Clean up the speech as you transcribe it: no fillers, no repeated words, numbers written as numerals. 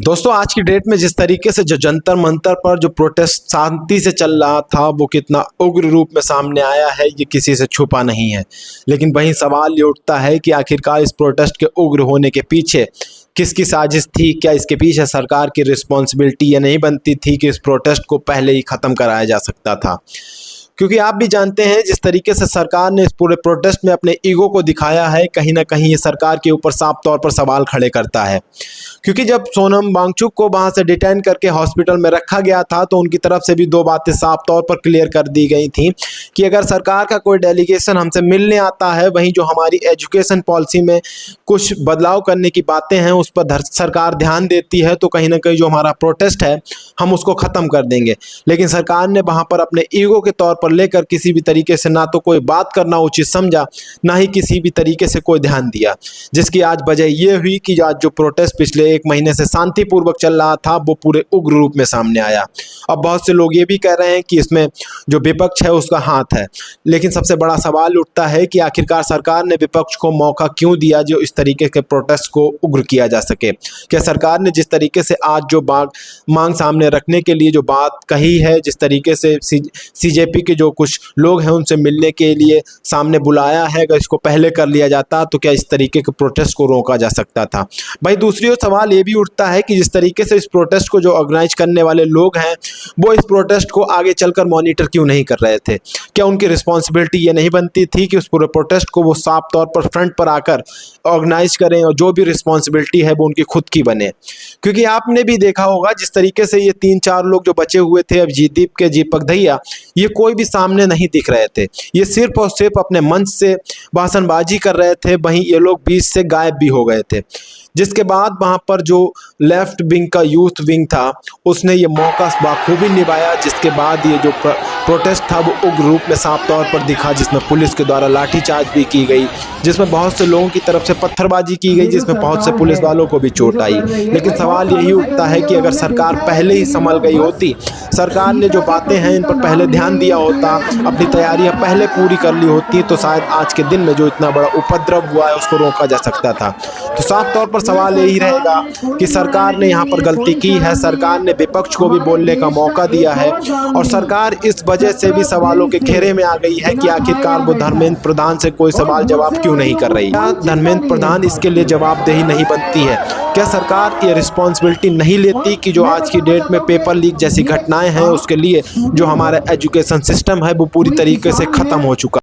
दोस्तों आज की डेट में जिस तरीके से जो जंतर मंतर पर जो प्रोटेस्ट शांति से चल रहा था वो कितना उग्र रूप में सामने आया है ये किसी से छुपा नहीं है। लेकिन वहीं सवाल ये उठता है कि आखिरकार इस प्रोटेस्ट के उग्र होने के पीछे किसकी साजिश थी। क्या इसके पीछे सरकार की रिस्पॉन्सिबिलिटी ये नहीं बनती थी कि इस प्रोटेस्ट को पहले ही ख़त्म कराया जा सकता था। क्योंकि आप भी जानते हैं जिस तरीके से सरकार ने इस पूरे प्रोटेस्ट में अपने ईगो को दिखाया है, कहीं ना कहीं ये सरकार के ऊपर साफ तौर पर सवाल खड़े करता है। क्योंकि जब सोनम वांगचुक को वहां से डिटेन करके हॉस्पिटल में रखा गया था तो उनकी तरफ से भी दो बातें साफ तौर पर क्लियर कर दी गई थी कि अगर सरकार का कोई डेलीगेशन हमसे मिलने आता है, वहीं जो हमारी एजुकेशन पॉलिसी में कुछ बदलाव करने की बातें हैं उस पर सरकार ध्यान देती है तो कहीं ना कहीं जो हमारा प्रोटेस्ट है हम उसको ख़त्म कर देंगे। लेकिन सरकार ने वहाँ पर अपने ईगो के तौर पर लेकर किसी भी तरीके से ना तो कोई बात करना उचित समझा, ना ही किसी भी तरीके से कोई ध्यान दिया, जिसकी आज वजह ये हुई कि आज जो प्रोटेस्ट पिछले एक महीने से शांतिपूर्वक चल रहा था वो पूरे उग्र रूप में सामने आया। अब बहुत से लोग ये भी कह रहे हैं कि इसमें जो विपक्ष है उसका हाथ है, लेकिन सबसे बड़ा सवाल उठता है कि आखिरकार सरकार ने विपक्ष को मौका क्यों दिया जो इस तरीके के प्रोटेस्ट को उग्र किया जा सके। क्या सरकार ने जिस तरीके से आज जो मांग सामने रखने के लिए जो बात कही है, जिस तरीके से सीजेपी के जो कुछ लोग हैं उनसे मिलने के लिए सामने बुलाया है, अगर इसको पहले कर लिया जाता तो क्या इस तरीके के प्रोटेस्ट को रोका जा सकता था। भाई दूसरी ओर सवाल ये भी उठता है कि जिस तरीके से इस प्रोटेस्ट को जो ऑर्गेनाइज करने वाले लोग हैं वो इस प्रोटेस्ट को आगे चलकर मॉनिटर क्यों नहीं कर रहे थे। क्या उनकी रिस्पॉन्सिबिलिटी ये नहीं बनती थी कि उस पूरे प्रोटेस्ट को वो साफ तौर पर फ्रंट पर आकर ऑर्गेनाइज करें और जो भी रिस्पॉन्सिबिलिटी है वो उनकी खुद की बने। क्योंकि आपने भी देखा होगा जिस तरीके से ये 3-4 लोग जो बचे हुए थे, अब जीदीप के दीपक दहिया, ये कोई भी सामने नहीं दिख रहे थे, ये सिर्फ और सिर्फ अपने मंच से भाषणबाजी कर रहे थे। वहीं ये लोग बीच से गायब भी हो गए थे, जिसके बाद वहाँ पर जो लेफ्ट विंग का यूथ विंग था उसने ये मौका बाखूबी निभाया, जिसके बाद ये जो प्रोटेस्ट था वो उग्र रूप में साफ तौर पर दिखा, जिसमें पुलिस के द्वारा लाठीचार्ज भी की गई, जिसमें बहुत से लोगों की तरफ से पत्थरबाजी की गई, जिसमें बहुत से पुलिस वालों को भी चोट आई। लेकिन सवाल यही उठता है कि अगर सरकार पहले ही संभल गई होती, सरकार ने जो बातें हैं इन पर पहले ध्यान दिया होता, अपनी तैयारियां पहले पूरी कर ली होती, तो शायद आज के दिन में जो इतना बड़ा उपद्रव हुआ है उसको रोका जा सकता था। तो साफ तौर पर सवाल यही रहेगा कि सरकार ने यहाँ पर गलती की है, सरकार ने विपक्ष को भी बोलने का मौका दिया है और सरकार इस वजह से भी सवालों के घेरे में आ गई है कि आखिरकार वो धर्मेंद्र प्रधान से कोई सवाल जवाब क्यों नहीं कर रही। क्या धर्मेंद्र प्रधान इसके लिए जवाबदेही नहीं बनती है? क्या सरकार ये रिस्पॉन्सिबिलिटी नहीं लेती कि जो आज की डेट में पेपर लीक जैसी घटनाएं हैं उसके लिए जो हमारा एजुकेशन सिस्टम है वो पूरी तरीके से ख़त्म हो चुका